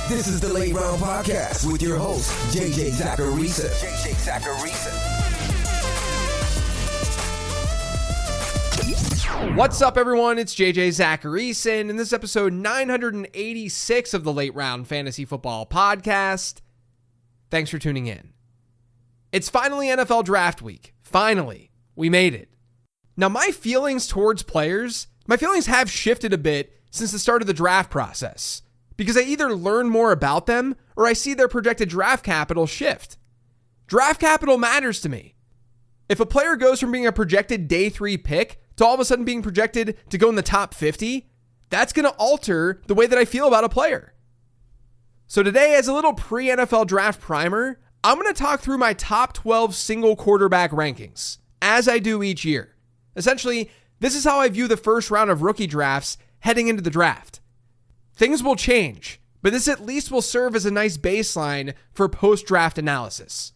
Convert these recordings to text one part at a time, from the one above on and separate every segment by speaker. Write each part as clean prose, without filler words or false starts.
Speaker 1: This is the Late Round Podcast with your host, JJ Zacharisa.
Speaker 2: What's up, everyone? It's JJ Zacharisa, and this is episode 986 of the Late Round Fantasy Football Podcast. Thanks for tuning in. It's finally NFL Draft Week. Finally. We made it. Now, my feelings towards players, have shifted a bit since the start of the draft process, because I either learn more about them or I see their projected draft capital shift. Draft capital matters to me. If a player goes from being a projected day 3 pick to all of a sudden being projected to go in the top 50, that's going to alter the way that I feel about a player. So today, as a little pre-NFL draft primer, I'm going to talk through my top 12 single quarterback rankings, as I do each year. Essentially, this is how I view the first round of rookie drafts heading into the draft. Things will change, but this at least will serve as a nice baseline for post-draft analysis.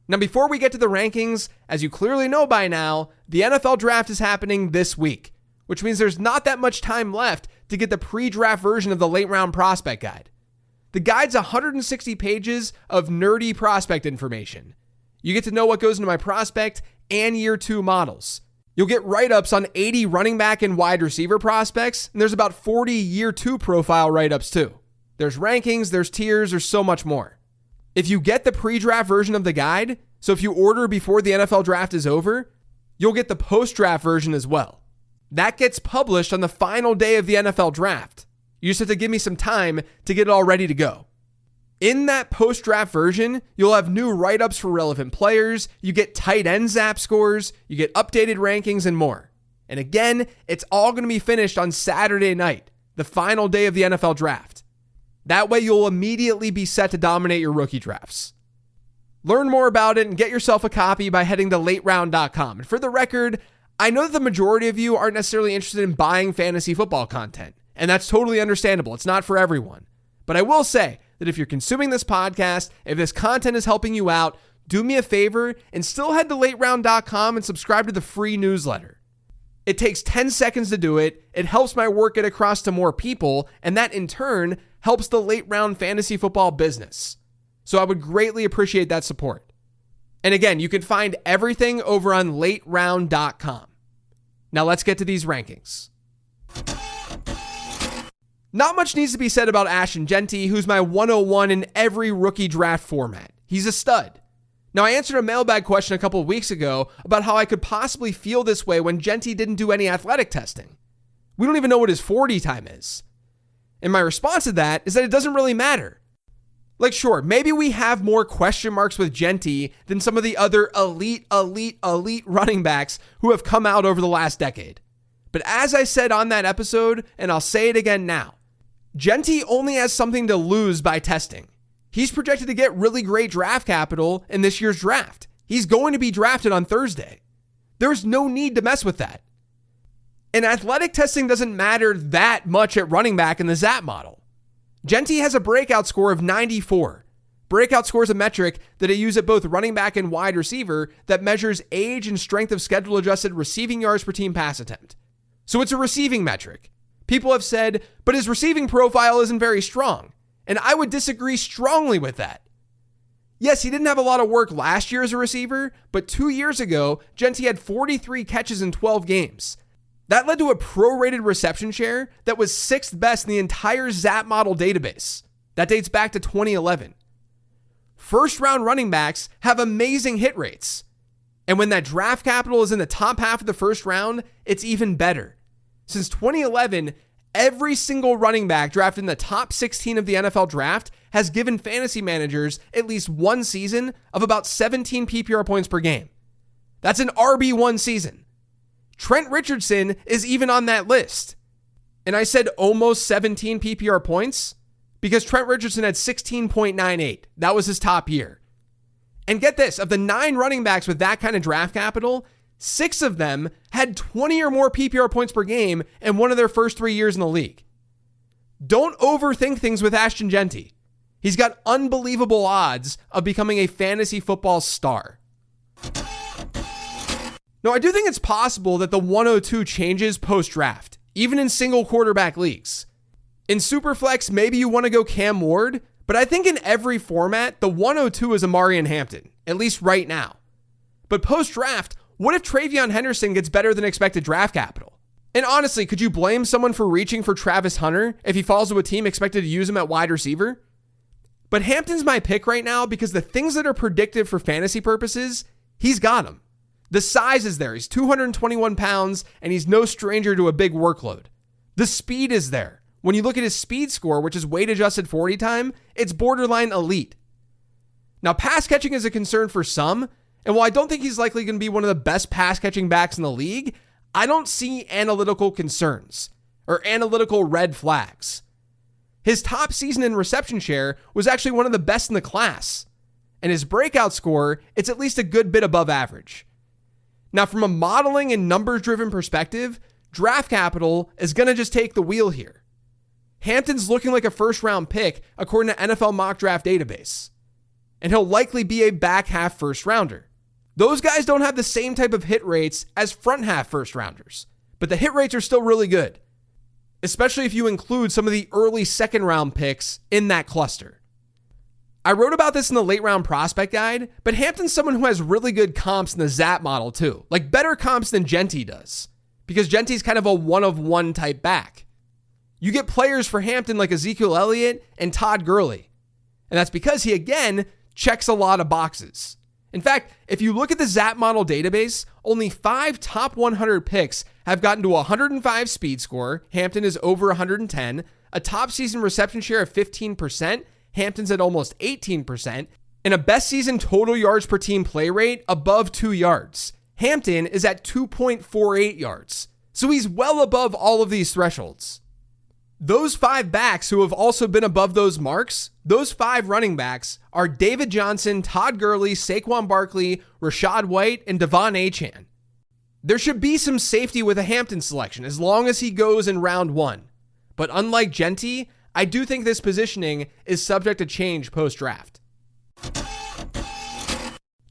Speaker 2: Now, before we get to the rankings, as you clearly know by now, the NFL draft is happening this week, which means there's not that much time left to get the pre-draft version of the late round prospect guide. The guide's 160 pages of nerdy prospect information. You get to know what goes into my prospect and year 2 models. You'll get write-ups on 80 running back and wide receiver prospects, and there's about 40 year 2 profile write-ups too. There's rankings, there's tiers, there's so much more. If you get the pre-draft version of the guide, so if you order before the NFL draft is over, you'll get the post-draft version as well. That gets published on the final day of the NFL draft. You just have to give me some time to get it all ready to go. In that post-draft version, you'll have new write-ups for relevant players, you get tight end zap scores, you get updated rankings, and more. And again, it's all going to be finished on Saturday night, the final day of the NFL draft. That way, you'll immediately be set to dominate your rookie drafts. Learn more about it and get yourself a copy by heading to lateround.com. And for the record, I know that the majority of you aren't necessarily interested in buying fantasy football content, and that's totally understandable. It's not for everyone. But I will say that if you're consuming this podcast, if this content is helping you out, do me a favor and still head to lateround.com and subscribe to the free newsletter. It takes 10 seconds to do it. It helps my work get across to more people, and that in turn helps the late round fantasy football business. So I would greatly appreciate that support. And again, you can find everything over on lateround.com. Now let's get to these rankings. Not much needs to be said about Ashton Genty, who's my 101 in every rookie draft format. He's a stud. Now, I answered a mailbag question a couple of weeks ago about how I could possibly feel this way when Genty didn't do any athletic testing. We don't even know what his 40 time is. And my response to that is that it doesn't really matter. Like, sure, maybe we have more question marks with Genty than some of the other elite running backs who have come out over the last decade. But as I said on that episode, and I'll say it again now, Genty only has something to lose by testing. He's projected to get really great draft capital in this year's draft. He's going to be drafted on Thursday. There's no need to mess with that. And athletic testing doesn't matter that much at running back in the ZAP model. Genty has a breakout score of 94. Breakout score is a metric that I use at both running back and wide receiver that measures age and strength of schedule adjusted receiving yards per team pass attempt. So it's a receiving metric. People have said, but his receiving profile isn't very strong. And I would disagree strongly with that. Yes, he didn't have a lot of work last year as a receiver, but 2 years ago, Genty had 43 catches in 12 games. That led to a prorated reception share that was 6th best in the entire ZAP model database. That dates back to 2011. First round running backs have amazing hit rates. And when that draft capital is in the top half of the first round, it's even better. Since 2011, every single running back drafted in the top 16 of the NFL draft has given fantasy managers at least one season of about 17 PPR points per game. That's an RB1 season. Trent Richardson is even on that list. And I said almost 17 PPR points because Trent Richardson had 16.98. That was his top year. And get this, of the 9 running backs with that kind of draft capital, 6 of them had 20 or more PPR points per game in one of their first 3 years in the league. Don't overthink things with Ashton Genty. He's got unbelievable odds of becoming a fantasy football star. Now, I do think it's possible that the 102 changes post-draft, even in single quarterback leagues. In Superflex, maybe you want to go Cam Ward, but I think in every format, the 102 is Amarian Hampton, at least right now. But post-draft, what if TreVeyon Henderson gets better than expected draft capital? And honestly, could you blame someone for reaching for Travis Hunter if he falls to a team expected to use him at wide receiver? But Hampton's my pick right now because the things that are predictive for fantasy purposes, he's got them. The size is there. He's 221 pounds, and he's no stranger to a big workload. The speed is there. When you look at his speed score, which is weight-adjusted 40 time, it's borderline elite. Now, pass catching is a concern for some, and while I don't think he's likely going to be one of the best pass-catching backs in the league, I don't see analytical concerns or analytical red flags. His top season in reception share was actually one of the best in the class, and his breakout score, it's at least a good bit above average. Now, from a modeling and numbers-driven perspective, draft capital is going to just take the wheel here. Hampton's looking like a first-round pick according to NFL Mock Draft Database, and he'll likely be a back-half first-rounder. Those guys don't have the same type of hit rates as front-half first-rounders, but the hit rates are still really good, especially if you include some of the early second-round picks in that cluster. I wrote about this in the late-round prospect guide, but Hampton's someone who has really good comps in the ZAP model too, like better comps than Genty does, because Genty's kind of a one-of-one type back. You get players for Hampton like Ezekiel Elliott and Todd Gurley. And that's because he, again, checks a lot of boxes. In fact, if you look at the ZAP model database, only 5 top 100 picks have gotten to 105 speed score. Hampton is over 110. A top season reception share of 15%. Hampton's at almost 18%. And a best season total yards per team play rate above 2 yards. Hampton is at 2.48 yards. So he's well above all of these thresholds. Those 5 backs who have also been above those marks, those 5 running backs are David Johnson, Todd Gurley, Saquon Barkley, Rashad White, and Devon Achane. There should be some safety with a Hampton selection as long as he goes in round 1. But unlike Genty, I do think this positioning is subject to change post-draft.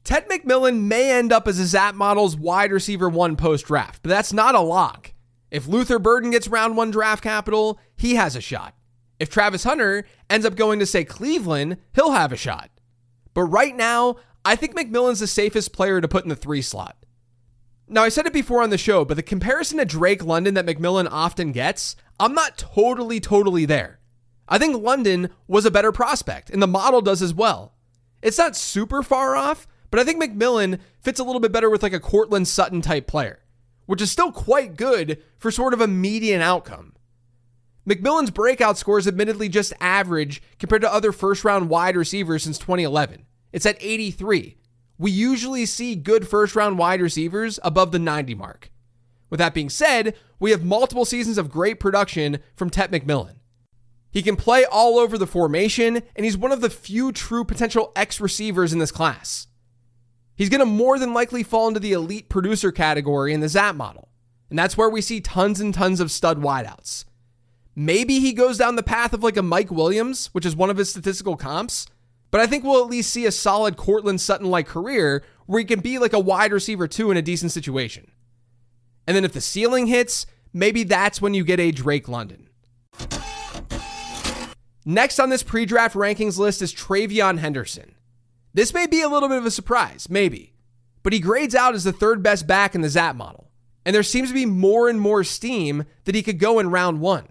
Speaker 2: Ted McMillan may end up as a ZAP model's wide receiver 1 post-draft, but that's not a lock. If Luther Burton gets round 1 draft capital, he has a shot. If Travis Hunter ends up going to, say, Cleveland, he'll have a shot. But right now, I think McMillan's the safest player to put in the 3 slot. Now, I said it before on the show, but the comparison to Drake London that McMillan often gets, I'm not totally there. I think London was a better prospect, and the model does as well. It's not super far off, but I think McMillan fits a little bit better with like a Cortland Sutton type player, which is still quite good for sort of a median outcome. McMillan's breakout score is admittedly just average compared to other first-round wide receivers since 2011. It's at 83. We usually see good first-round wide receivers above the 90 mark. With that being said, we have multiple seasons of great production from Ted McMillan. He can play all over the formation, and he's one of the few true potential X receivers in this class. He's going to more than likely fall into the elite producer category in the ZAP model, and that's where we see tons and tons of stud wideouts. Maybe he goes down the path of like a Mike Williams, which is one of his statistical comps, but I think we'll at least see a solid Cortland Sutton-like career where he can be like a wide receiver 2 in a decent situation. And then if the ceiling hits, maybe that's when you get a Drake London. Next on this pre-draft rankings list is TreVeyon Henderson. This may be a little bit of a surprise, maybe, but he grades out as the 3rd best back in the ZAP model, and there seems to be more and more steam that he could go in round 1.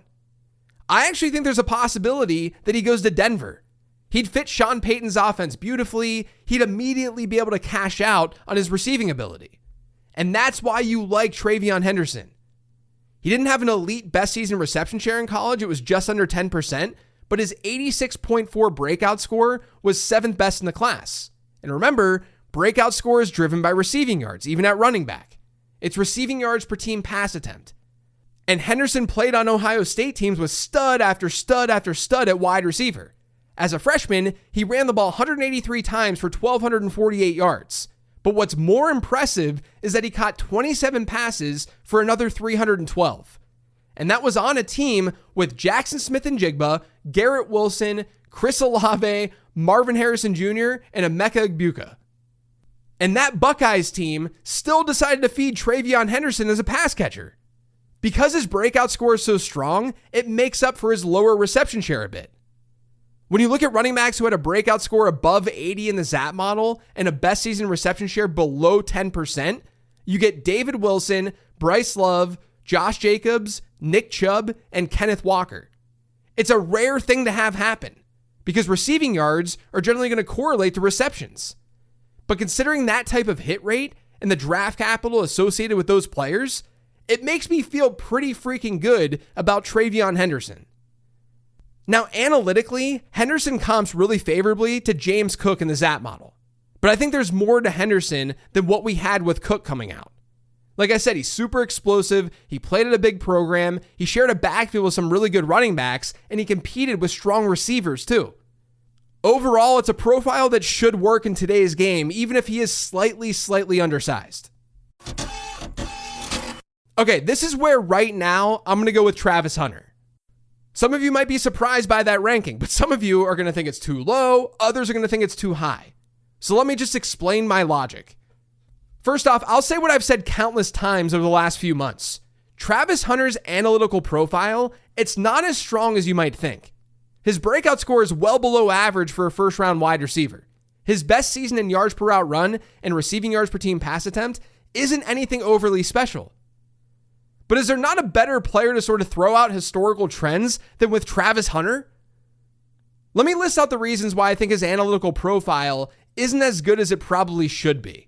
Speaker 2: I actually think there's a possibility that he goes to Denver. He'd fit Sean Payton's offense beautifully. He'd immediately be able to cash out on his receiving ability. And that's why you like TreVeyon Henderson. He didn't have an elite best season reception share in college. It was just under 10%, but his 86.4 breakout score was 7th best in the class. And remember, breakout score is driven by receiving yards, even at running back. It's receiving yards per team pass attempt. And Henderson played on Ohio State teams with stud after stud after stud at wide receiver. As a freshman, he ran the ball 183 times for 1,248 yards. But what's more impressive is that he caught 27 passes for another 312. And that was on a team with Jackson Smith-Njigba, Garrett Wilson, Chris Olave, Marvin Harrison Jr., and Emeka Ibuka. And that Buckeyes team still decided to feed TreVeyon Henderson as a pass catcher. Because his breakout score is so strong, it makes up for his lower reception share a bit. When you look at running backs who had a breakout score above 80 in the ZAP model and a best season reception share below 10%, you get David Wilson, Bryce Love, Josh Jacobs, Nick Chubb, and Kenneth Walker. It's a rare thing to have happen because receiving yards are generally going to correlate to receptions. But considering that type of hit rate and the draft capital associated with those players, it makes me feel pretty freaking good about TreVeyon Henderson. Now, analytically, Henderson comps really favorably to James Cook in the ZAP model. But I think there's more to Henderson than what we had with Cook coming out. Like I said, he's super explosive, he played at a big program, he shared a backfield with some really good running backs, and he competed with strong receivers too. Overall, it's a profile that should work in today's game, even if he is slightly undersized. Okay, this is where right now I'm going to go with Travis Hunter. Some of you might be surprised by that ranking, but some of you are going to think it's too low, others are going to think it's too high. So let me just explain my logic. First off, I'll say what I've said countless times over the last few months. Travis Hunter's analytical profile, it's not as strong as you might think. His breakout score is well below average for a first-round wide receiver. His best season in yards per route run and receiving yards per team pass attempt isn't anything overly special. But is there not a better player to sort of throw out historical trends than with Travis Hunter? Let me list out the reasons why I think his analytical profile isn't as good as it probably should be.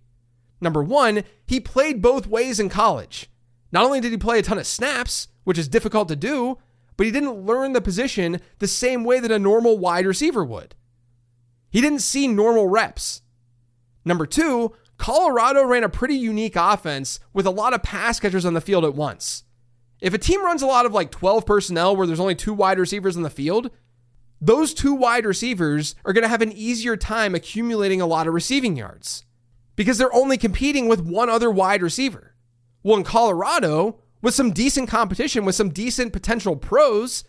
Speaker 2: Number one, he played both ways in college. Not only did he play a ton of snaps, which is difficult to do, but he didn't learn the position the same way that a normal wide receiver would. He didn't see normal reps. Number two, Colorado ran a pretty unique offense with a lot of pass catchers on the field at once. If a team runs a lot of 12 personnel where there's only 2 wide receivers on the field, those 2 wide receivers are going to have an easier time accumulating a lot of receiving yards because they're only competing with one other wide receiver. Well, in Colorado, with some decent competition, with some decent potential pros,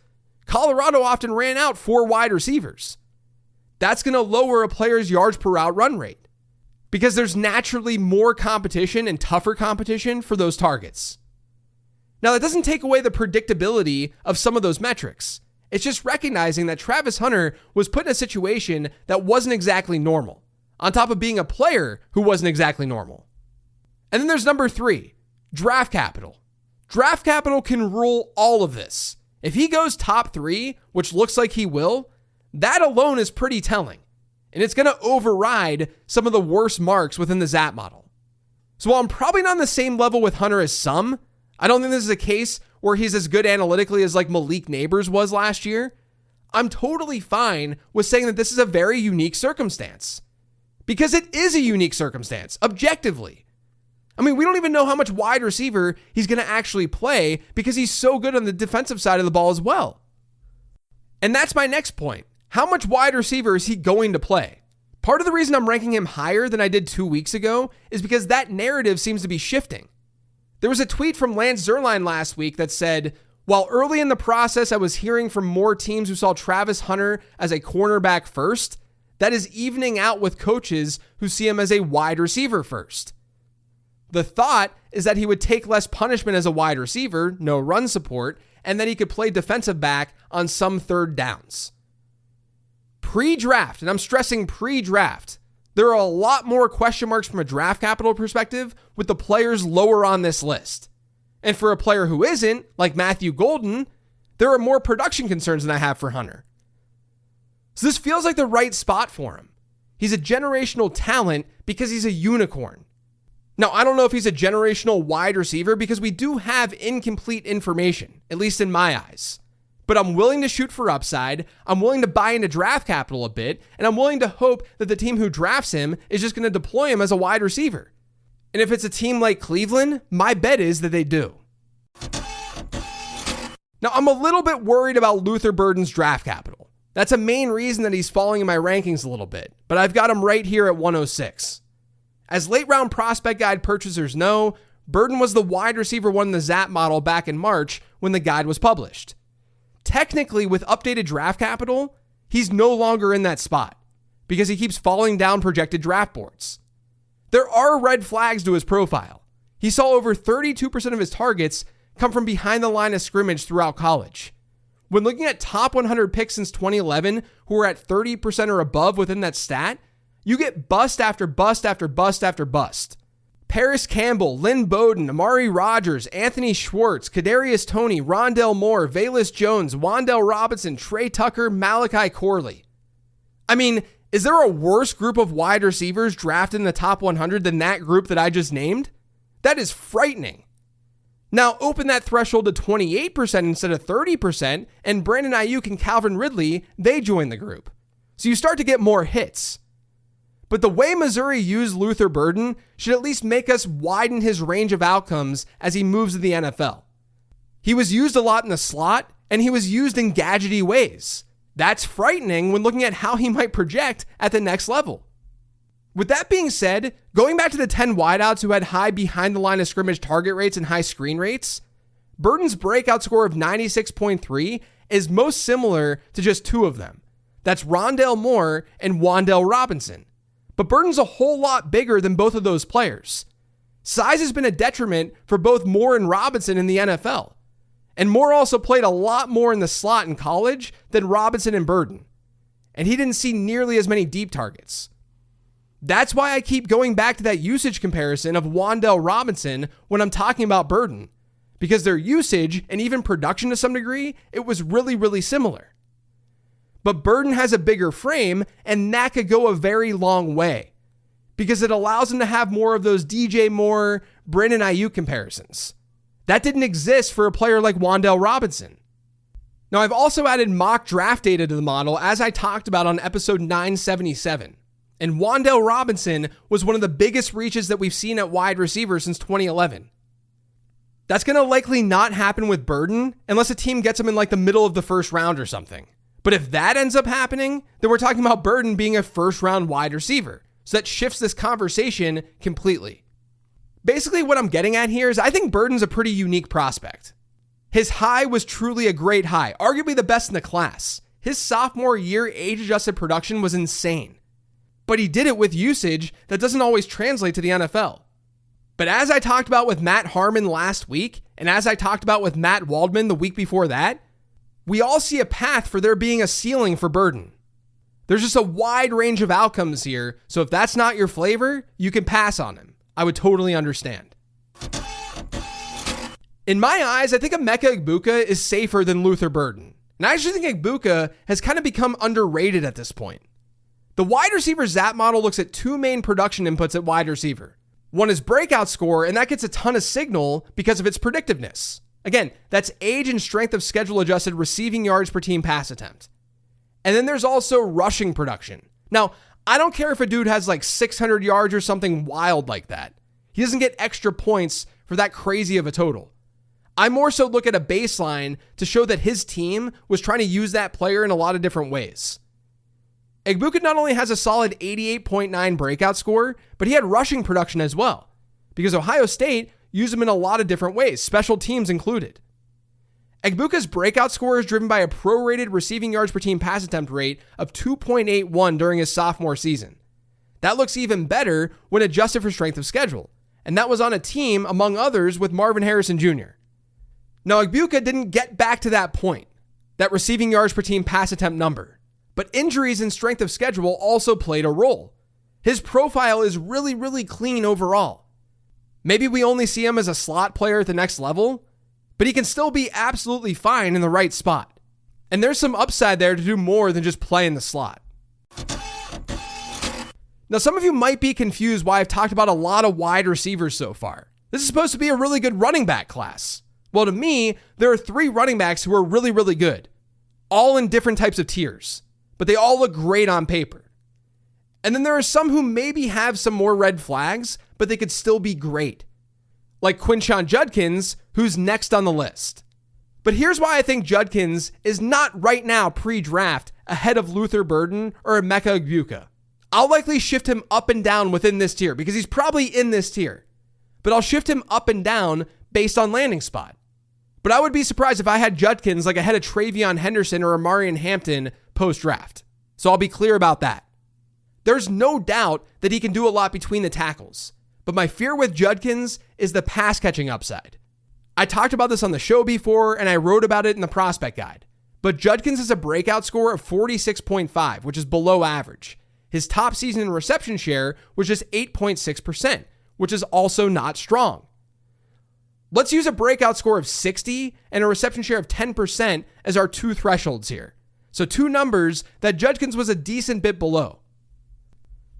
Speaker 2: Colorado often ran out 4 wide receivers. That's going to lower a player's yards per route run rate because there's naturally more competition and tougher competition for those targets. Now, that doesn't take away the predictability of some of those metrics. It's just recognizing that Travis Hunter was put in a situation that wasn't exactly normal, on top of being a player who wasn't exactly normal. And then there's number 3, draft capital. Draft capital can rule all of this. If he goes top 3, which looks like he will, that alone is pretty telling. And it's going to override some of the worst marks within the ZAP model. So while I'm probably not on the same level with Hunter as some, I don't think this is a case where he's as good analytically as Malik Neighbors was last year. I'm totally fine with saying that this is a very unique circumstance. Because it is a unique circumstance, objectively. I mean, we don't even know how much wide receiver he's going to actually play because he's so good on the defensive side of the ball as well. And that's my next point. How much wide receiver is he going to play? Part of the reason I'm ranking him higher than I did 2 weeks ago is because that narrative seems to be shifting. There was a tweet from Lance Zierlein last week that said, while early in the process I was hearing from more teams who saw Travis Hunter as a cornerback first, that is evening out with coaches who see him as a wide receiver first. The thought is that he would take less punishment as a wide receiver, no run support, and that he could play defensive back on some third downs. Pre-draft, and I'm stressing pre-draft, there are a lot more question marks from a draft capital perspective with the players lower on this list. And for a player who isn't, like Matthew Golden, there are more production concerns than I have for Hunter. So this feels like the right spot for him. He's a generational talent because he's a unicorn. Now, I don't know if he's a generational wide receiver because we do have incomplete information, at least in my eyes. But I'm willing to shoot for upside, I'm willing to buy into draft capital a bit, and I'm willing to hope that the team who drafts him is just going to deploy him as a wide receiver. And if it's a team like Cleveland, my bet is that they do. Now, I'm a little bit worried about Luther Burden's draft capital. That's a main reason that he's falling in my rankings a little bit, but I've got him right here at 106. As late round prospect guide purchasers know, Burton was the wide receiver 1 in the ZAP model back in March when the guide was published. Technically, with updated draft capital, he's no longer in that spot because he keeps falling down projected draft boards. There are red flags to his profile. He saw over 32% of his targets come from behind the line of scrimmage throughout college. When looking at top 100 picks since 2011 who are at 30% or above within that stat, you get bust after bust after bust after bust. Paris Campbell, Lynn Bowden, Amari Rodgers, Anthony Schwartz, Kadarius Toney, Rondell Moore, Velus Jones, Wan'Dale Robinson, Trey Tucker, Malachi Corley. I mean, is there a worse group of wide receivers drafted in the top 100 than that group that I just named? That is frightening. Now open that threshold to 28% instead of 30%, and Brandon Ayuk and Calvin Ridley, they join the group. So you start to get more hits. But the way Missouri used Luther Burton should at least make us widen his range of outcomes as he moves to the NFL. He was used a lot in the slot, and he was used in gadgety ways. That's frightening when looking at how he might project at the next level. With that being said, going back to the 10 wideouts who had high behind the line of scrimmage target rates and high screen rates, Burton's breakout score of 96.3 is most similar to just two of them. That's Rondell Moore and Wan'Dale Robinson. But Burton's a whole lot bigger than both of those players. Size has been a detriment for both Moore and Robinson in the NFL. And Moore also played a lot more in the slot in college than Robinson and Burton. And he didn't see nearly as many deep targets. That's why I keep going back to that usage comparison of Wan'Dale Robinson when I'm talking about Burton. Because their usage and even production to some degree, it was really, really similar. But Burton has a bigger frame, and that could go a very long way because it allows him to have more of those DJ Moore, Brandon Ayuk comparisons. That didn't exist for a player like Wan'Dale Robinson. Now, I've also added mock draft data to the model as I talked about on episode 977. And Wan'Dale Robinson was one of the biggest reaches that we've seen at wide receiver since 2011. That's going to likely not happen with Burton unless a team gets him in like the middle of the first round or something. But if that ends up happening, then we're talking about Burton being a first-round wide receiver. So that shifts this conversation completely. Basically, what I'm getting at here is I think Burton's a pretty unique prospect. His high was truly a great high, arguably the best in the class. His sophomore year age-adjusted production was insane. But he did it with usage that doesn't always translate to the NFL. But as I talked about with Matt Harmon last week, and as I talked about with Matt Waldman the week before that, we all see a path for there being a ceiling for Burton. There's just a wide range of outcomes here, so if that's not your flavor, you can pass on him. I would totally understand. In my eyes, I think Emeka Ibuka is safer than Luther Burton. And I actually think Ibuka has kind of become underrated at this point. The wide receiver ZAP model looks at two main production inputs at wide receiver. One is breakout score, and that gets a ton of signal because of its predictiveness. Again, that's age and strength of schedule adjusted receiving yards per team pass attempt. And then there's also rushing production. Now, I don't care if a dude has like 600 yards or something wild like that. He doesn't get extra points for that crazy of a total. I more so look at a baseline to show that his team was trying to use that player in a lot of different ways. Ibuka not only has a solid 88.9 breakout score, but he had rushing production as well, because Ohio State used him in a lot of different ways, special teams included. Ibuka's breakout score is driven by a prorated receiving yards per team pass attempt rate of 2.81 during his sophomore season. That looks even better when adjusted for strength of schedule, and that was on a team, among others, with Marvin Harrison Jr. Now, Ibuka didn't get back to that point, that receiving yards per team pass attempt number, but injuries and strength of schedule also played a role. His profile is really, really clean overall. Maybe we only see him as a slot player at the next level, but he can still be absolutely fine in the right spot. And there's some upside there to do more than just play in the slot. Now, some of you might be confused why I've talked about a lot of wide receivers so far. This is supposed to be a really good running back class. Well, to me, there are 3 running backs who are really, really good, all in different types of tiers, but they all look great on paper. And then there are some who maybe have some more red flags, but they could still be great. Like Quinnon Judkins, who's next on the list. But here's why I think Judkins is not right now pre-draft ahead of Luther Burton or Emeka Ibuka. I'll likely shift him up and down within this tier because he's probably in this tier. But I'll shift him up and down based on landing spot. But I would be surprised if I had Judkins like ahead of TreVeyon Henderson or Amarian Hampton post-draft. So I'll be clear about that. There's no doubt that he can do a lot between the tackles, but my fear with Judkins is the pass catching upside. I talked about this on the show before, and I wrote about it in the prospect guide. But Judkins has a breakout score of 46.5, which is below average. His top season in reception share was just 8.6%, which is also not strong. Let's use a breakout score of 60 and a reception share of 10% as our two thresholds here. So two numbers that Judkins was a decent bit below.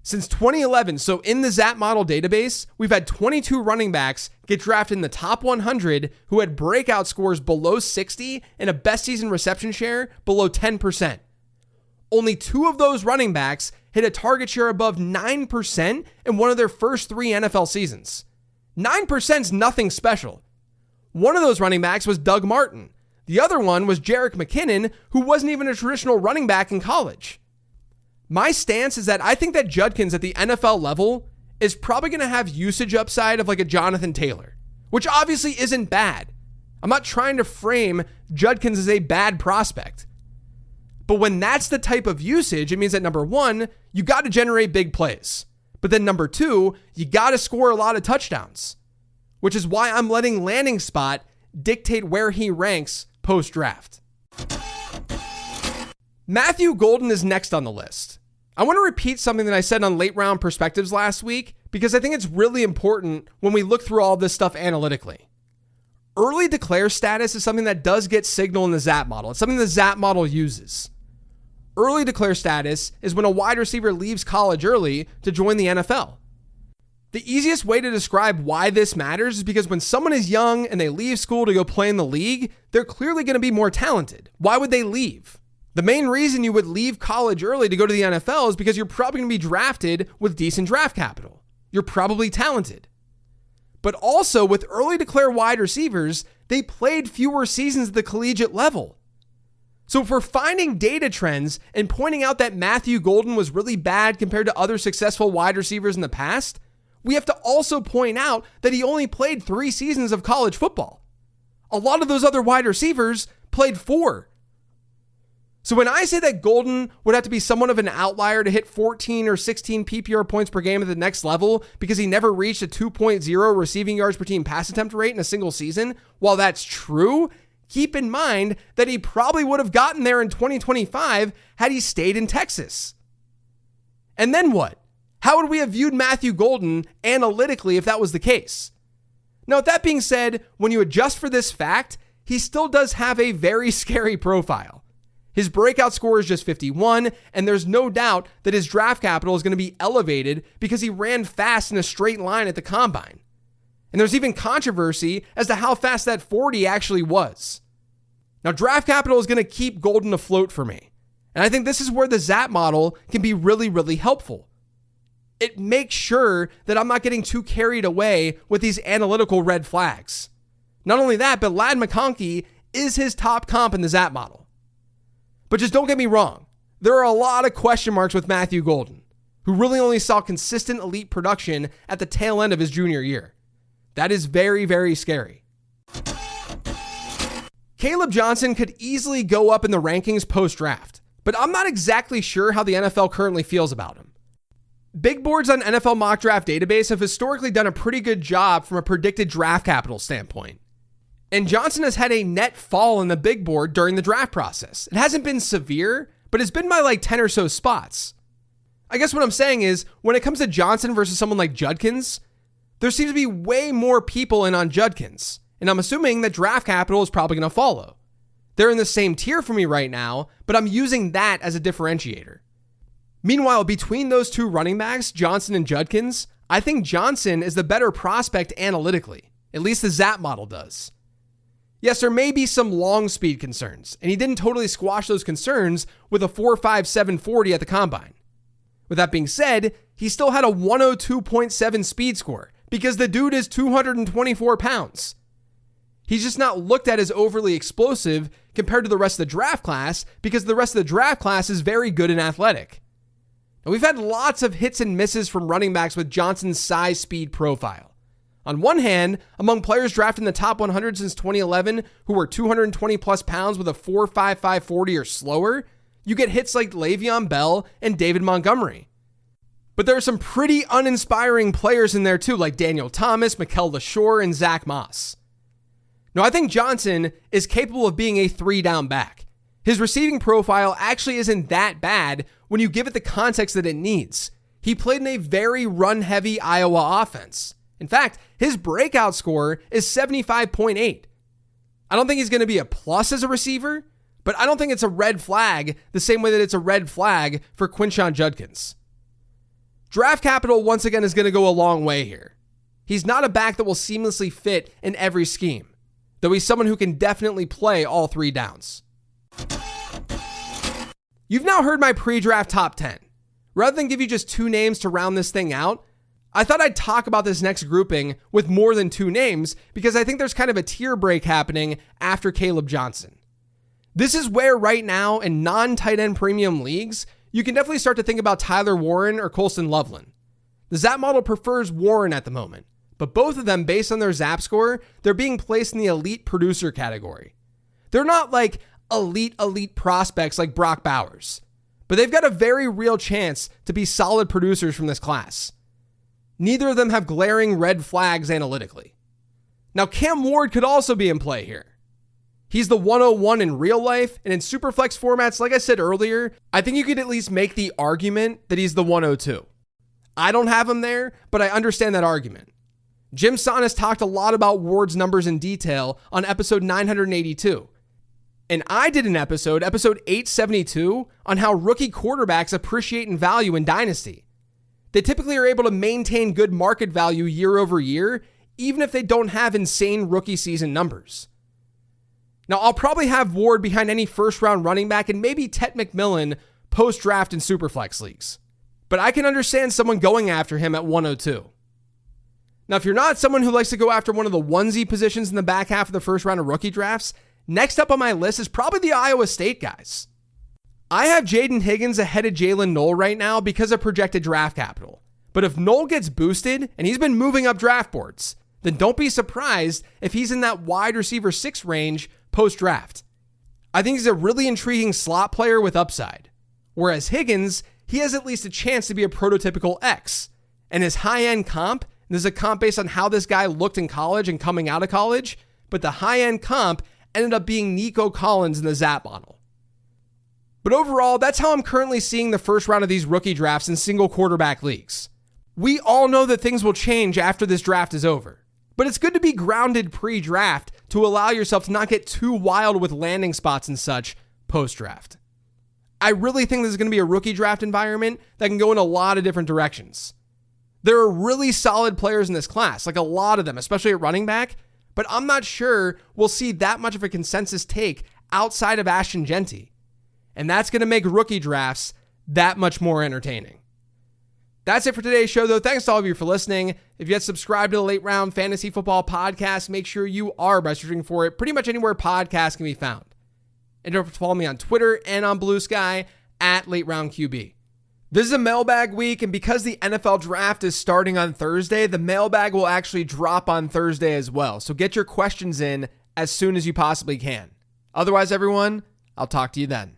Speaker 2: Since 2011, so in the ZAP model database, we've had 22 running backs get drafted in the top 100 who had breakout scores below 60 and a best season reception share below 10%. Only two of those running backs hit a target share above 9% in one of their first 3 NFL seasons. 9% is nothing special. One of those running backs was Doug Martin. The other one was Jerick McKinnon, who wasn't even a traditional running back in college. My stance is that I think that Judkins at the NFL level is probably going to have usage upside of like a Jonathan Taylor, which obviously isn't bad. I'm not trying to frame Judkins as a bad prospect. But when that's the type of usage, it means that number one, you got to generate big plays. But then number two, you got to score a lot of touchdowns, which is why I'm letting landing spot dictate where he ranks post-draft. Matthew Golden is next on the list. I want to repeat something that I said on late round perspectives last week because I think it's really important when we look through all this stuff analytically. Early declare status is something that does get signal in the ZAP model. It's something the ZAP model uses. Early declare status is when a wide receiver leaves college early to join the NFL. The easiest way to describe why this matters is because when someone is young and they leave school to go play in the league, they're clearly going to be more talented. Why would they leave? The main reason you would leave college early to go to the NFL is because you're probably going to be drafted with decent draft capital. You're probably talented. But also with early declare wide receivers, they played fewer seasons at the collegiate level. So if we're finding data trends and pointing out that Matthew Golden was really bad compared to other successful wide receivers in the past, we have to also point out that he only played 3 seasons of college football. A lot of those other wide receivers played 4. So when I say that Golden would have to be somewhat of an outlier to hit 14 or 16 PPR points per game at the next level because he never reached a 2.0 receiving yards per team pass attempt rate in a single season, while that's true, keep in mind that he probably would have gotten there in 2025 had he stayed in Texas. And then what? How would we have viewed Matthew Golden analytically if that was the case? Now, with that being said, when you adjust for this fact, he still does have a very scary profile. His breakout score is just 51, and there's no doubt that his draft capital is going to be elevated because he ran fast in a straight line at the combine. And there's even controversy as to how fast that 40 actually was. Now, draft capital is going to keep Golden afloat for me. And I think this is where the ZAP model can be really, really helpful. It makes sure that I'm not getting too carried away with these analytical red flags. Not only that, but Ladd McConkey is his top comp in the ZAP model. But just don't get me wrong. There are a lot of question marks with Matthew Golden, who really only saw consistent elite production at the tail end of his junior year. That is very, very scary. Caleb Johnson could easily go up in the rankings post-draft, but I'm not exactly sure how the NFL currently feels about him. Big boards on NFL mock draft database have historically done a pretty good job from a predicted draft capital standpoint. And Johnson has had a net fall in the big board during the draft process. It hasn't been severe, but it's been by like 10 or so spots. I guess what I'm saying is, when it comes to Johnson versus someone like Judkins, there seems to be way more people in on Judkins. And I'm assuming that draft capital is probably going to follow. They're in the same tier for me right now, but I'm using that as a differentiator. Meanwhile, between those two running backs, Johnson and Judkins, I think Johnson is the better prospect analytically. At least the ZAP model does. Yes, there may be some long speed concerns, and he didn't totally squash those concerns with a 4.57 40 at the combine. With that being said, he still had a 102.7 speed score because the dude is 224 pounds. He's just not looked at as overly explosive compared to the rest of the draft class because the rest of the draft class is very good and athletic. And we've had lots of hits and misses from running backs with Johnson's size speed profile. On one hand, among players drafted in the top 100 since 2011 who were 220 plus pounds with a 4.55 40 or slower, you get hits like Le'Veon Bell and David Montgomery. But there are some pretty uninspiring players in there too, like Daniel Thomas, Mikel LaShore, and Zach Moss. No, I think Johnson is capable of being a 3-down back. His receiving profile actually isn't that bad when you give it the context that it needs. He played in a very run-heavy Iowa offense. In fact, his breakout score is 75.8. I don't think he's going to be a plus as a receiver, but I don't think it's a red flag the same way that it's a red flag for Quinnon Judkins. Draft capital, once again, is going to go a long way here. He's not a back that will seamlessly fit in every scheme, though he's someone who can definitely play all 3 downs. You've now heard my pre-draft top 10. Rather than give you just 2 names to round this thing out, I thought I'd talk about this next grouping with more than 2 names because I think there's kind of a tier break happening after Caleb Johnson. This is where right now in non-tight end premium leagues, you can definitely start to think about Tyler Warren or Colston Loveland. The Zap model prefers Warren at the moment, but both of them, based on their Zap score, they're being placed in the elite producer category. They're not like elite prospects like Brock Bowers, but they've got a very real chance to be solid producers from this class. Neither of them have glaring red flags analytically. Now, Cam Ward could also be in play here. He's the 101 in real life, and in Superflex formats, like I said earlier, I think you could at least make the argument that he's the 102. I don't have him there, but I understand that argument. Jim Sonis talked a lot about Ward's numbers in detail on episode 982. And I did an episode 872, on how rookie quarterbacks appreciate in value in Dynasty. They typically are able to maintain good market value year over year, even if they don't have insane rookie season numbers. Now, I'll probably have Ward behind any first-round running back and maybe Tet McMillan post-draft in Superflex leagues. But I can understand someone going after him at 102. Now, if you're not someone who likes to go after one of the onesie positions in the back half of the first round of rookie drafts, next up on my list is probably the Iowa State guys. I have Jaden Higgins ahead of Jalen Knoll right now because of projected draft capital. But if Knoll gets boosted, and he's been moving up draft boards, then don't be surprised if he's in that wide receiver 6 range post-draft. I think he's a really intriguing slot player with upside. Whereas Higgins, he has at least a chance to be a prototypical X. And his high-end comp, this is a comp based on how this guy looked in college and coming out of college, but the high-end comp ended up being Nico Collins in the Zap model. But overall, that's how I'm currently seeing the first round of these rookie drafts in single quarterback leagues. We all know that things will change after this draft is over, but it's good to be grounded pre-draft to allow yourself to not get too wild with landing spots and such post-draft. I really think this is going to be a rookie draft environment that can go in a lot of different directions. There are really solid players in this class, like a lot of them, especially at running back, but I'm not sure we'll see that much of a consensus take outside of Ashton Genty. And that's going to make rookie drafts that much more entertaining. That's it for today's show, though. Thanks to all of you for listening. If you had subscribed to the Late Round Fantasy Football Podcast, make sure you are by searching for it pretty much anywhere podcasts can be found. And don't forget to follow me on Twitter and on Blue Sky at Late Round QB. This is a mailbag week, and because the NFL draft is starting on Thursday, the mailbag will actually drop on Thursday as well. So get your questions in as soon as you possibly can. Otherwise, everyone, I'll talk to you then.